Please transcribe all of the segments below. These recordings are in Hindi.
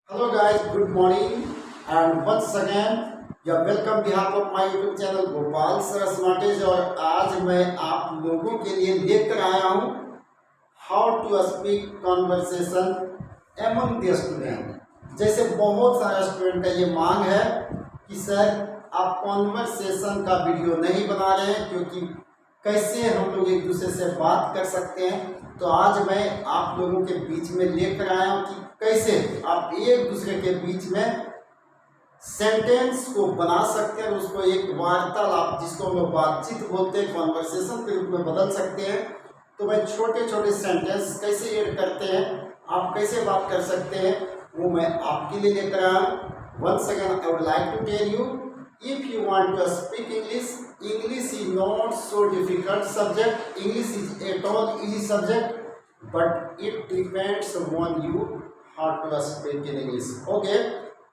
Hello guys, good morning and once again you are welcome behalf of my YouTube channel Gopal सरस्माटेज। और आज मैं आप लोगों के लिए लेकर आया हूँ how to speak conversation among the student. जैसे बहुत सारे स्टूडेंट का ये मांग है कि सर आप कॉन्वर्सेशन का वीडियो नहीं बना रहे हैं क्योंकि कैसे हम लोग एक दूसरे से बात कर सकते हैं। तो आज मैं आप लोगों के बीच में लेकर आया हूँ कि कैसे आप एक दूसरे के बीच में सेंटेंस को बना सकते हैं, उसको एक वार्तालाप जिसको हम लोग बातचीत बोलते हैं कॉन्वर्सेशन के रूप में बदल सकते हैं। तो मैं छोटे छोटे सेंटेंस कैसे ऐड करते हैं, आप कैसे बात कर सकते हैं, वो मैं आपके लिए लेकर आया हूँ। Once again I would like to tell you, if you want to speak English, English is not so difficult subject, English is at all easy subject, but it depends on you how to speak in English. Okay,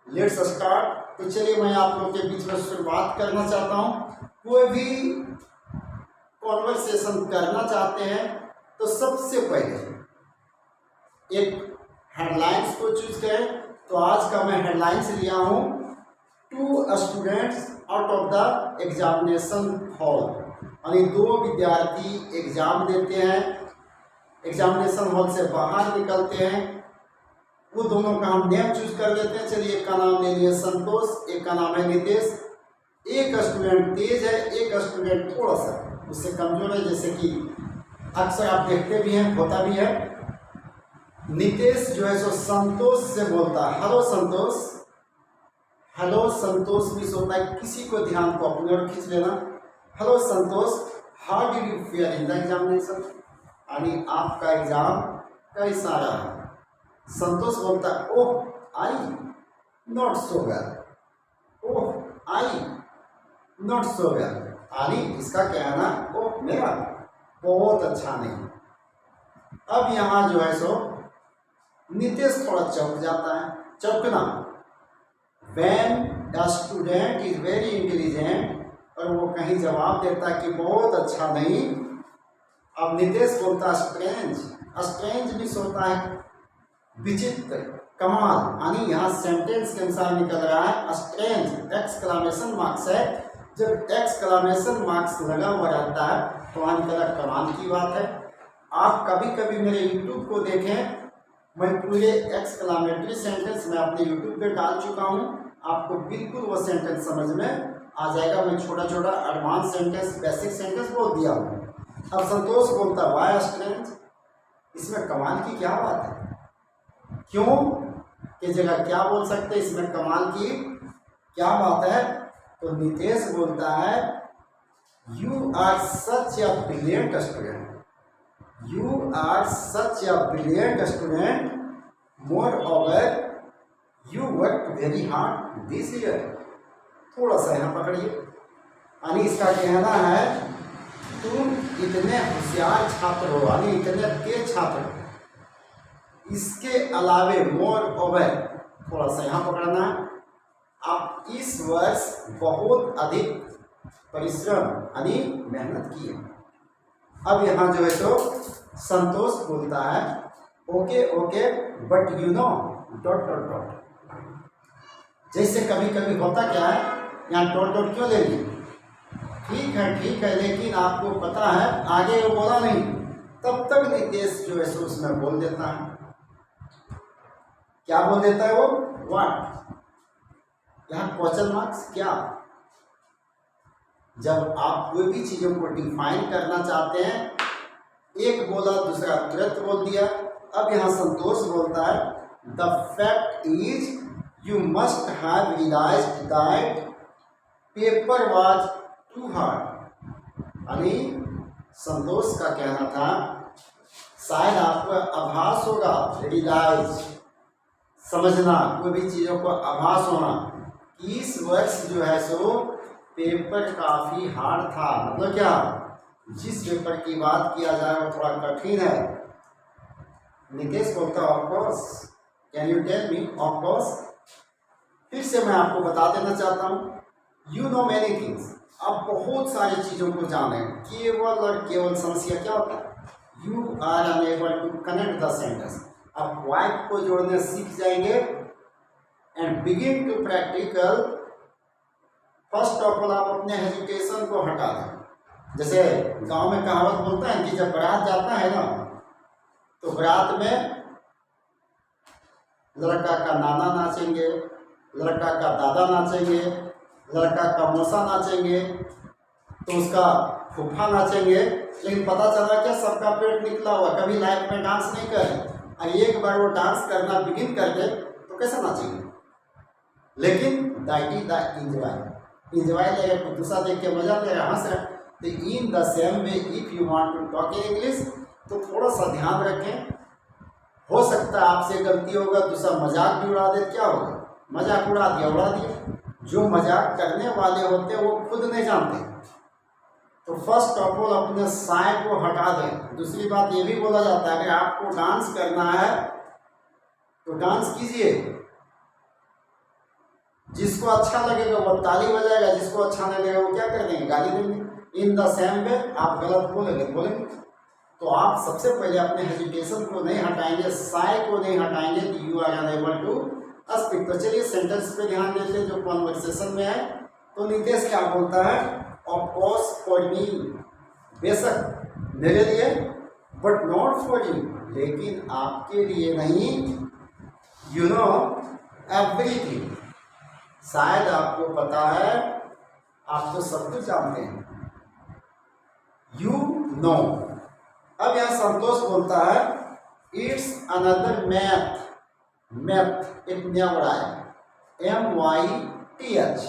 let's start. तो चलिए मैं आप लोग के बीच में शुरुआत करना चाहता हूँ। कोई भी कॉन्वर्सेशन करना चाहते हैं तो सबसे पहले एक हेडलाइंस को चूज करें। तो आज का मैं हेडलाइंस लिया हूँ two students out of the examination hall. यानी दो विद्यार्थी एग्जाम देते हैं, एग्जामिनेशन हॉल से बाहर निकलते हैं, वो दोनों का हम नेम चूज कर लेते हैं। चलिए एक का नाम ले लिया संतोष, एक का नाम है नितेश। एक स्टूडेंट तेज है, एक स्टूडेंट थोड़ा सा उससे कमजोर है, जैसे कि अक्सर आप देखते भी हैं, होता भी है। नितेश जो है सो संतोष से बोलता है हेलो संतोष। हेलो संतोष भी होता है, किसी को ध्यान को अपनी ओर खींच लेना। Hello Santosh, how did you fare in the examination? यानी आपका एग्जाम कैसा रहा? संतोष बोलता है oh I not so well, oh I not so well. यानी इसका कहना ओह मेरा बहुत अच्छा नहीं। अब यहाँ जो है सो नितेश थोड़ा चौंक जाता है। चौंकना, when a student is very intelligent, और वो कहीं जवाब देता है कि बहुत अच्छा नहीं। अब नितेश बोलता है स्ट्रेंज। स्ट्रेंज मीन्स होता है विचित्र, कमाल। यानी यहाँ सेंटेंस के अनुसार निकल रहा है स्ट्रेंज एक्सक्लामेशन मार्क्स है। जब एक्सक्लामेशन मार्क्स लगा हुआ रहता है तो वहाँ निकला कमाल की बात है। आप कभी कभी मेरे यूट्यूब को देखें, मैं पूरे एक्सक्लामेटरी सेंटेंस मैं अपने यूट्यूब पे डाल चुका हूँ, आपको बिल्कुल वो सेंटेंस समझ में आ जाएगा। मैं छोटा छोटा एडवांस सेंटेंस, बेसिक सेंटेंस बोल दिया हूँ। अब संतोष बोलता वाई स्ट्रेंज, इसमें कमाल की क्या बात है? क्यों की जगह क्या बोल सकते हैं, इसमें कमाल की क्या बात है? तो नितेश बोलता है you are such a brilliant student, you are such a brilliant student, moreover you worked very hard this year। थोड़ा सा यहाँ पकड़िए। यानी इसका कहना है तुम इतने होशियार छात्र हो, यानी इतने तेज छात्र हो। इसके अलावे मोर ओवर, थोड़ा सा यहाँ पकड़ना है, आप इस वर्ष बहुत अधिक परिश्रम यानी मेहनत की है। अब यहाँ जो है तो संतोष बोलता है okay okay but you know dot dot dot. जैसे कभी कभी होता क्या है, यहाँ डॉट डॉट क्यों ले ली? ठीक है लेकिन आपको पता है आगे वो बोला नहीं, तब तक नितेश जो है सो उसमें बोल देता है। क्या बोल देता है वो? व्हाट। यहाँ क्वेश्चन मार्क्स क्या? जब आप कोई भी चीज़ों को डिफाइन करना चाहते हैं, एक बोला दूसरा तुरंत बोल दिया। अब यहाँ संतोष बोलता है the fact is you must have realised that paper was too hard. यानी संतोष का कहना था, शायद आपको आभास होगा, रियलाइज समझना, कोई भी चीज़ों को आभास होना कि इस वर्ष जो है सो पेपर काफ़ी हार्ड था। मतलब क्या, जिस पेपर की बात किया जाए वो थोड़ा कठिन है। नितेश बोलता है of course, can you tell me? Of course. फिर से मैं आपको बता देना चाहता हूँ यू नो मैनी थिंग्स, आप बहुत सारी चीज़ों को जाने। केवल और केवल समस्या क्या होता है, you are unable to connect the sentence. आप वाइट को जोड़ने सीख जाएंगे and begin to practical. First of all आप अपने हेजिटेशन को हटा दें। जैसे गांव में कहावत बोलता है कि जब बारात जाता है ना, तो बारात में लड़का का नाना नाचेंगे, लड़का का दादा नाचेंगे, लड़का का मौसा नाचेंगे, तो उसका फूफा नाचेंगे। लेकिन पता चला क्या, सबका पेट निकला हुआ, कभी लाइफ में डांस नहीं करे, और एक बार वो डांस करना बिगिन कर दे तो कैसे नाचेंगे। लेकिन दैट इज द इंजॉय लेगा, दूसरा देख के मजा ले रहा, हंस रहा। तो in the same way if you want to talk in English, तो थोड़ा सा ध्यान रखें। हो सकता है आपसे गलती होगा, दूसरा मजाक भी उड़ा दे, क्या होगा, मजाक उड़ा दिया। जो मजाक करने वाले होते हैं वो खुद नहीं जानते। तो फर्स्ट ऑफ ऑल अपने साय को हटा दें। दूसरी बात ये भी बोला जाता है, अगर आपको डांस करना है तो डांस कीजिए, जिसको अच्छा लगेगा वो ताली बजाएगा, जिसको अच्छा नहीं लगेगा वो क्या कर देंगे, गाली देंगे। इन द सेम वे आप गलत बोलेंगे। तो आप सबसे पहले अपने हेजिटेशन को नहीं हटाएंगे, साय को नहीं हटाएंगे, तो you are unable to speak. तो चलिए सेंटेंस पे ध्यान देते हैं जो कॉन्वर्सेशन में है। तो नितेश क्या बोलता है, ऑफ कोर्स फॉर मी, बेशक मेरे लिए, बट नॉट फॉर यू, लेकिन आपके लिए नहीं। यू नो एवरीथिंग, शायद आपको पता है, आप तो सब कुछ जानते हैं। You know. अब यहां संतोष बोलता है, इट्स अनदर मैथ एक नया वर्ड आया, MYTH,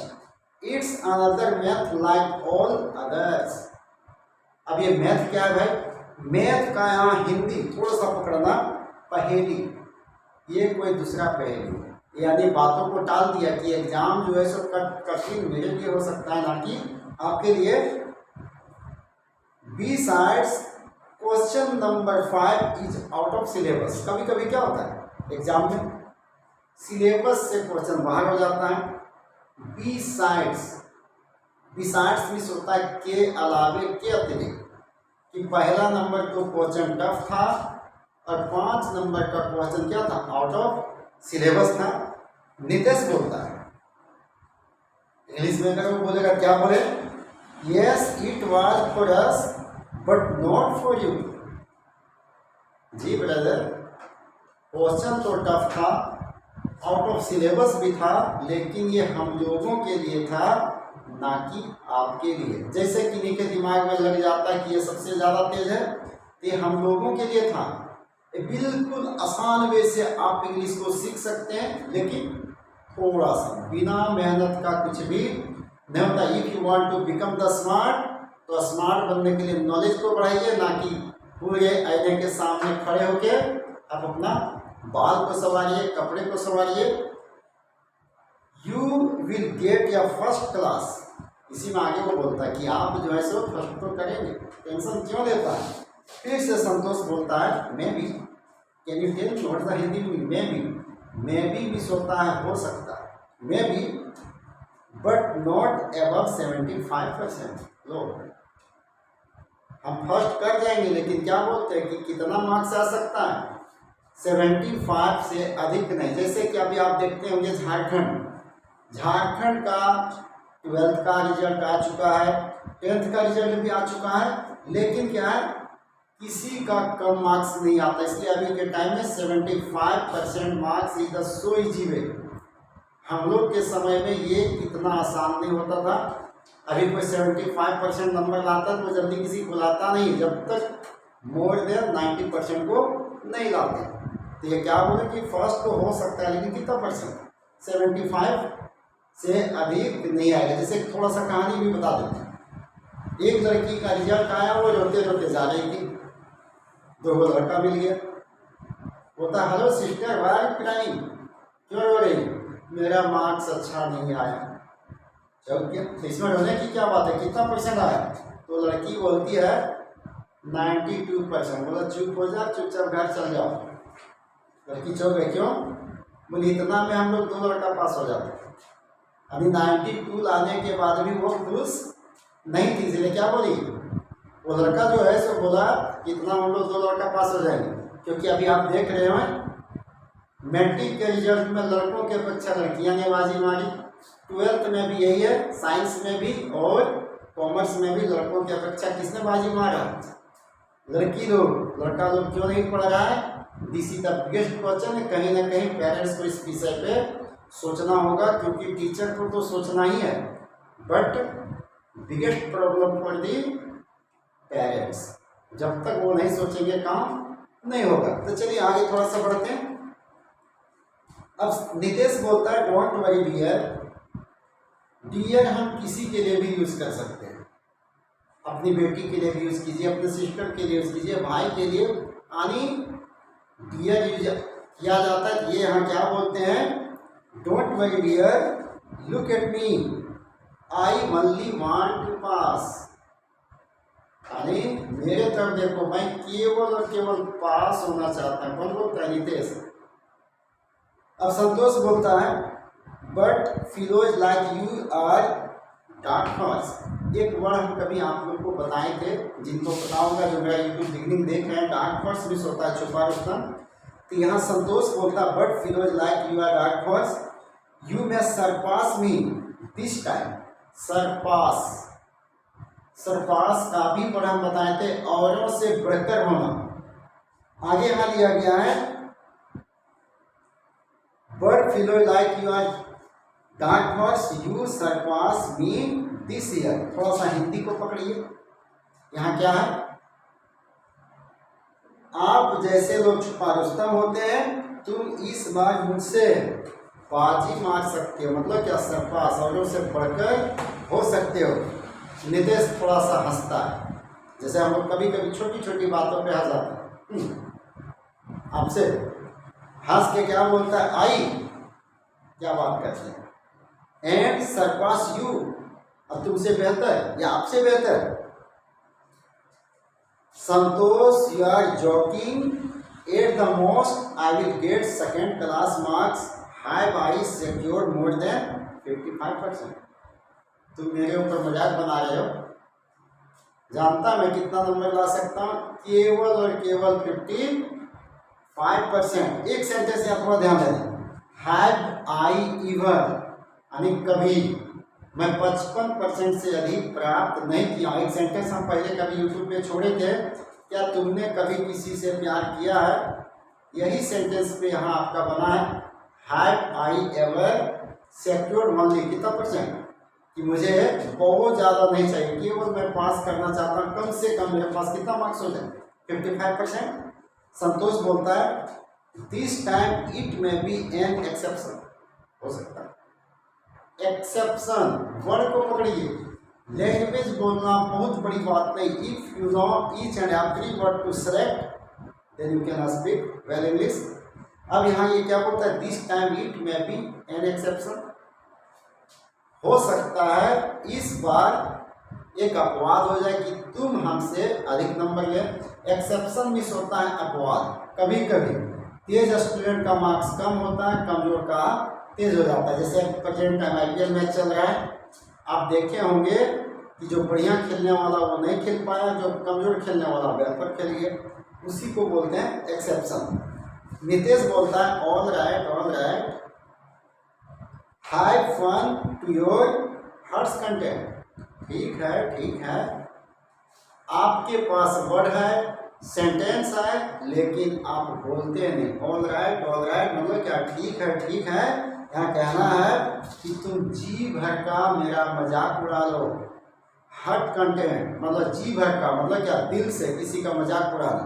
it's another math like all others. अब ये मैथ क्या है भाई, मैथ का यहाँ हिंदी थोड़ा सा पकड़ना, पहेली, ये कोई दूसरा पहेली, यानी बातों को टाल दिया कि एग्जाम जो है सो कठिन मेरे लिए हो सकता है, ना कि आपके लिए। Besides, question number 5 is out of syllabus. कभी कभी क्या होता है एग्जाम में, सिलेबस से क्वेश्चन बाहर हो जाता है। Besides मीन्स होता है के अलावे, के अतिरिक्त, कि पहला नंबर तो क्वेश्चन टफ था और 5 नंबर का क्वेश्चन क्या था, आउट ऑफ सिलेबस था। नितेश बोलता है, इंग्लिश में अगर वो बोलेगा क्या बोले, yes it was for us but not for you. Ji brother, question तो टफ था, आउट ऑफ सिलेबस भी था, लेकिन ये हम लोगों के लिए था, ना कि आपके लिए। जैसे किन्हीं के दिमाग में लग जाता है कि ये सबसे ज़्यादा तेज है, तो ये हम लोगों के लिए था। बिल्कुल आसान वे से आप इंग्लिश को सीख सकते हैं, लेकिन थोड़ा सा बिना मेहनत का कुछ भी नहीं होता। If you want to become the smart, तो स्मार्ट बनने के लिए नॉलेज को बढ़ाइए, ना कि पूरे आईने के सामने खड़े होके आप अपना बाल को संवारिए, कपड़े को संवारिए। यू विल गेट या फर्स्ट क्लास। इसी में आगे वो बोलता है कि आप जो है सो फर्स्ट तो करेंगे, टेंशन क्यों लेता है। फिर से संतोष बोलता है, maybe, can you tell what is the Hindi में, मे बी मिस होता है, हो सकता है, maybe, but not above 75%। लो, हम फर्स्ट कर जाएंगे, लेकिन क्या बोलते हैं कि कितना मार्क्स आ सकता है, 75 से अधिक नहीं। जैसे कि अभी आप देखते होंगे झारखंड का 12th का रिजल्ट आ चुका है, 10th का रिजल्ट भी आ चुका है, लेकिन क्या है, किसी का कम मार्क्स नहीं आता। इसलिए अभी के टाइम में 75% marks is the so easy way. हम लोग के समय में ये इतना आसान नहीं होता था। अभी कोई 75% नंबर लाता तो जल्दी किसी को लाता नहीं, जब तक मोर देन 90% को नहीं लाते। तो ये क्या बोले कि फर्स्ट तो हो सकता है, लेकिन कितना परसेंट, 75 से अधिक नहीं आएगा। जैसे थोड़ा सा कहानी भी बता देते हैं। एक लड़की का रिजल्ट आया, वो रोते रोते जा रही थी, 2 लड़का मिल गया। बोलता, hello sister, why are you crying, क्यों रो रही, मेरा मार्क्स अच्छा नहीं आया। चल क्या, इसमें रोने की क्या बात है, कितना परसेंट आया। तो लड़की बोलती है 92%। बोला चुप हो जा, चुपचाप घर चल जाओ। लड़की चुप है, क्यों, बोली इतना में हम लोग 2 लड़का पास हो जाते। अभी 92 लाने के बाद भी वो खुश नहीं थी, इसलिए क्या बोली, वो लड़का जो है सो बोला कि इतना हम लोग 2 लड़का पास हो जाएंगे। क्योंकि अभी आप देख रहे हैं मैट्रिक के रिजल्ट में लड़कों की अपेक्षा लड़कियां ने बाजी मारी, 12th में भी यही है, साइंस में भी और कॉमर्स में भी लड़कों की अपेक्षा किसने बाजी मारा? लड़की लोग। लड़का लोग क्यों नहीं पढ़ रहा है? This is the biggest question. कहीं ना कहीं पेरेंट्स को इस विषय पे सोचना होगा, क्योंकि टीचर को तो सोचना ही है, but biggest problem for the parents. जब तक वो नहीं सोचेंगे काम नहीं होगा। तो चलिए आगे थोड़ा सा बढ़ते हैं। अब नितेश बोलता है डोंट वरी डियर। डियर हम किसी के लिए भी यूज कर सकते हैं, अपनी बेटी के लिए भी यूज कीजिए, अपने सिस्टर के लिए यूज कीजिए, भाई के लिए, यानी डियर यूज किया जाता है। ये यहाँ क्या बोलते हैं? Don't worry dear, look at me, I only want to pass. यानी मेरे तरफ देखो, मैं केवल और केवल पास होना चाहता हूँ। कौन बोलता है? नितेश। अब संतोष बोलता है but fellows like you are dark horse. एक वर्ड हम कभी आप लोग को बताए थे, जिनको पता होगा, जो मेरा यूट्यूब बिगनिंग देख रहे हैं, डार्क हॉर्स मिस होता है छुपा रुस्तम। तो यहाँ संतोष बोलता है but fellows like you are dark horse, you may surpass me this time. Surpass, surpass का भी वर्ड हम बताए थे, औरों से बढ़कर होना। आगे यहाँ लिया गया है but fellows like you are dark horse, you surpass me this year. थोड़ा सा हिंदी को पकड़िए। यहाँ क्या है? आप जैसे लोग छुपा रुस्तम होते हैं, तुम इस बार मुझसे बाजी मार सकते हो। मतलब क्या? सरपास, औरों से बढ़कर हो सकते हो। नितेश थोड़ा सा हंसता है, जैसे हम लोग कभी कभी छोटी छोटी बातों पे हंस जाते हैं। आपसे हंस के क्या बोलता है? आई, क्या बात करते हैं? एंड सरपास यू, अब तुमसे बेहतर या आपसे बेहतर। Santosh, you are joking at the most, I will get second class marks, have I secured more than 55%। तुम मेरे ऊपर मजाक बना रहे हो। जानता मैं कितना नंबर ला सकता हूँ? केवल और केवल 55%। एक सेंटेंस यहाँ थोड़ा ध्यान देना, हैव आई इवर, यानी कभी मैं 55% से अधिक प्राप्त नहीं किया। एक सेंटेंस हम पहले कभी यूट्यूब पे छोड़े थे, क्या तुमने कभी किसी से प्यार किया है? यही सेंटेंस पे यहाँ आपका बना है, have I ever secured only कितना %? कि मुझे बहुत ज़्यादा नहीं चाहिए, केवल मैं पास करना चाहता हूँ, कम से कम मेरे पास कितना मार्क्स हो जाए? 55%। संतोष बोलता है this time it may be an exception. हो सकता है एक्सेप्शन, वर्ड को पकड़िए। लैंग्वेज बोलना बहुत बड़ी बात नहीं। If you know each and every word to select then you can speak well English. अब यहाँ ये क्या बोलता है? This time it may be an exception, हो सकता है इस बार एक अपवाद हो जाए कि तुम हमसे अधिक नंबर ले। एक्सेप्शन मिस होता है अपवाद। कभी कभी तेज स्टूडेंट का मार्क्स कम होता है, कमजोर का तेज हो जाता है। जैसे प्रेजेंट टाइम IPL मैच चल रहा है, आप देखे होंगे कि जो बढ़िया खेलने वाला वो नहीं खेल पाया, जो कमजोर खेलने वाला बेहतर खेल गया, उसी को बोलते हैं एक्सेप्शन। नितेश बोलता है all right all right, have fun to your heart's content. ठीक है, आपके पास वर्ड है, सेंटेंस है, लेकिन आप बोलते नहीं। ऑल राइट मतलब क्या? ठीक है। यहाँ कहना है कि तुम जी भर का मेरा मजाक उड़ा लो। हर्ट कंटेंट मतलब जी भर का, मतलब क्या? दिल से किसी का मजाक उड़ाना।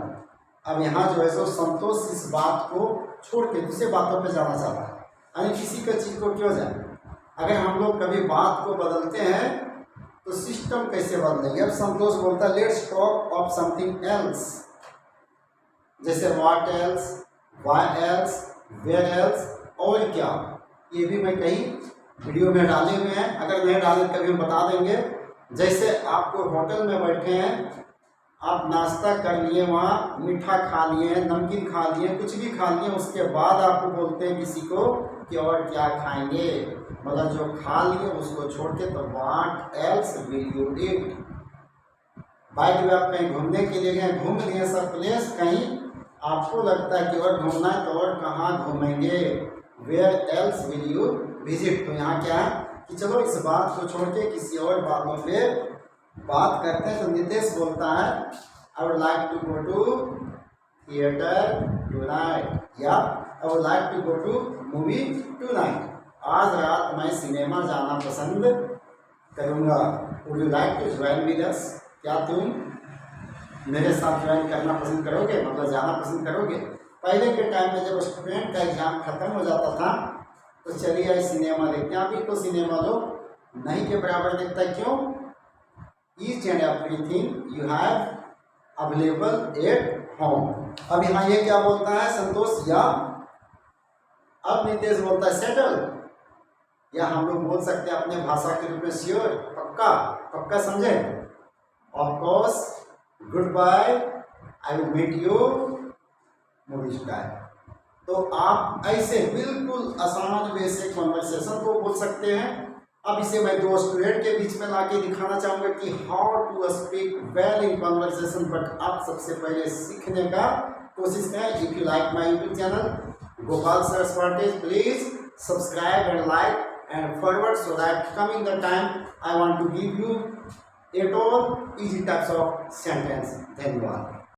अब यहाँ जो है सो संतोष इस बात को छोड़ के दूसरे बातों पे जाना चाहता है, यानी किसी का चीज को क्यों जाए। अगर हम लोग कभी बात को बदलते हैं तो सिस्टम कैसे बदलेंगे? अब संतोष बोलता है let's talk of something else, जैसे what else, why else, where else, और क्या। ये भी मैं कहीं वीडियो में डाले हुए हैं, अगर नहीं डाले तो कभी हम बता देंगे। जैसे आपको होटल में बैठे हैं, आप नाश्ता कर लिए, वहाँ मीठा खा लिए, नमकीन खा लिए, कुछ भी खा लिए, उसके बाद आपको बोलते हैं किसी को कि और क्या खाएंगे, मतलब जो खा लिए उसको छोड़ के, तो what else will you eat. Bike में आप कहीं घूमने के लिए गए, घूम लिए सब प्लेस, कहीं आपको लगता है कि और घूमना है तो और कहाँ घूमेंगे, where else will you visit. तो यहाँ क्या है कि चलो इस बात को छोड़ के किसी और बातों पे बात करते हैं। तो नितेश बोलता है I would like to go to theatre tonight, या I would like to go to movie tonight. आज रात मैं सिनेमा जाना पसंद करूँगा। Would you like to join with us, क्या तुम मेरे साथ ज्वाइन करना पसंद करोगे, मतलब जाना पसंद करोगे। पहले के टाइम में जब स्टूडेंट का एग्जाम खत्म हो जाता था तो चलिए आज सिनेमा देखते हैं। अभी तो सिनेमा लोग नहीं के बराबर देखता है। क्यों? Each and everything you have available at home. अब यहाँ ये क्या बोलता है संतोष, या अब नितेश बोलता है सेटल, या हम लोग बोल सकते हैं अपने भाषा के रूप में श्योर, पक्का, पक्का समझे। Of course, good bye, I will meet you movie time. तो आप ऐसे बिल्कुल आसान वे से कॉन्वर्सेशन को बोल सकते हैं। अब इसे मैं दो स्टूडेंट के बीच में लाके दिखाना चाहूँगा कि how to speak well in conversation. But आप सबसे पहले सीखने का कोशिश करें। If you like my YouTube channel Gopal sir Smartage, please subscribe and like and forward so that coming the time I want to give you 8 all easy types of sentence. धन्यवाद।